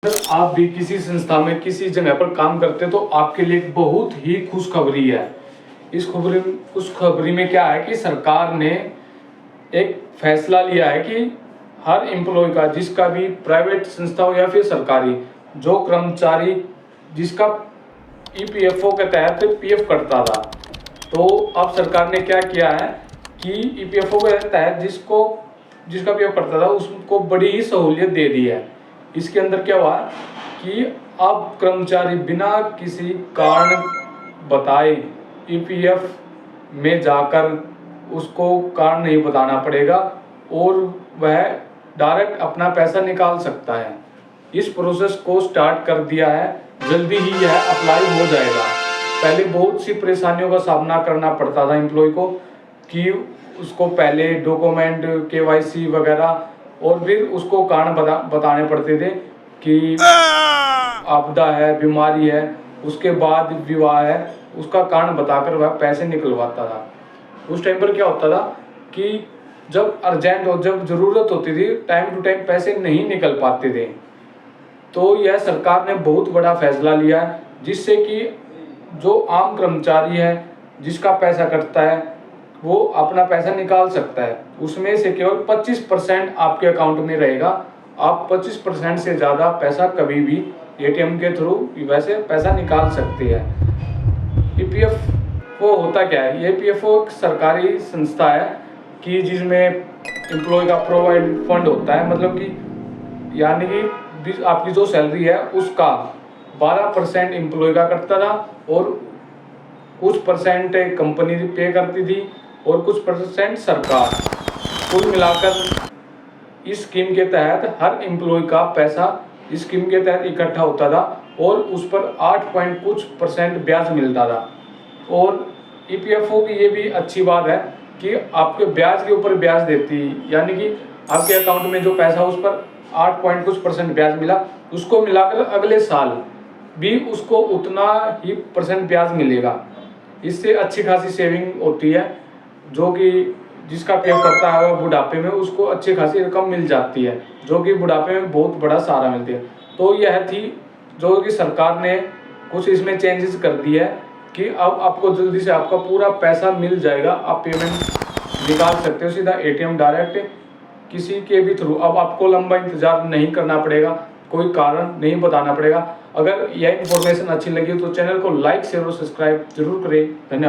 अगर आप भी किसी संस्था में किसी जगह पर काम करते हैं तो आपके लिए एक बहुत ही खुशखबरी है। इस खुशखबरी में क्या है कि सरकार ने एक फैसला लिया है कि हर एम्प्लॉय का, जिसका भी प्राइवेट संस्था हो या फिर सरकारी, जो कर्मचारी जिसका ईपीएफओ के तहत पीएफ कटता था, तो अब सरकार ने क्या किया है कि ईपीएफओ के तहत जिसका पीएफ कटता था उसको बड़ी ही सहूलियत दे दी है। इसके अंदर क्या हुआ कि अब कर्मचारी बिना किसी कारण बताए ईपीएफ में जाकर उसको कारण नहीं बताना पड़ेगा और वह डायरेक्ट अपना पैसा निकाल सकता है। इस प्रोसेस को स्टार्ट कर दिया है, जल्दी ही यह अप्लाई हो जाएगा। पहले बहुत सी परेशानियों का सामना करना पड़ता था एम्प्लॉय को कि उसको पहले डॉक्यूमेंट, केवाईसी वगैरह और फिर उसको कारण बताने पड़ते थे कि आपदा है, बीमारी है, उसके बाद विवाह है, उसका कारण बताकर वह पैसे निकलवाता था। उस टाइम पर क्या होता था कि जब अर्जेंट हो, जब ज़रूरत होती थी, टाइम टू टाइम पैसे नहीं निकल पाते थे। तो यह सरकार ने बहुत बड़ा फैसला लिया है जिससे कि जो आम कर्मचारी है जिसका पैसा कटता है वो अपना पैसा निकाल सकता है। उसमें से केवल 25% आपके अकाउंट में रहेगा। आप 25% से ज़्यादा पैसा कभी भी एटीएम के थ्रू वैसे पैसा निकाल सकते हैं। ईपीएफ वो होता क्या है? ये ईपीएफओ एक सरकारी संस्था है कि जिसमें एम्प्लॉय का प्रोवाइड फंड होता है, मतलब कि यानी कि आपकी जो सैलरी है उसका 12% एम्प्लॉय का कटता था और कुछ परसेंट कंपनी पे करती थी और कुछ परसेंट सरकार। कुल मिलाकर इस स्कीम के तहत हर एम्प्लॉय का पैसा इस स्कीम के तहत इकट्ठा होता था और उस पर 8% ब्याज मिलता था। और ईपीएफओ की ये भी अच्छी बात है कि आपके ब्याज के ऊपर ब्याज देती है, यानी कि आपके अकाउंट में जो पैसा उस पर 8% ब्याज मिला, उसको मिलाकर अगले साल भी उसको उतना ही परसेंट ब्याज मिलेगा। इससे अच्छी खासी सेविंग होती है। जो कि जिसका पीएफ करता है वह बुढ़ापे में उसको अच्छी खासी रकम मिल जाती है, जो कि बुढ़ापे में बहुत बड़ा सहारा मिलती है। तो यह थी जो कि सरकार ने कुछ इसमें चेंजेस कर दिए है कि अब आपको जल्दी से आपका पूरा पैसा मिल जाएगा। आप पेमेंट निकाल सकते हो सीधा एटीएम डायरेक्ट किसी के भी थ्रू। अब आपको लंबा इंतजार नहीं करना पड़ेगा, कोई कारण नहीं बताना पड़ेगा। अगर यह इन्फॉर्मेशन अच्छी लगी तो चैनल को लाइक, शेयर और सब्सक्राइब जरूर करें। धन्यवाद।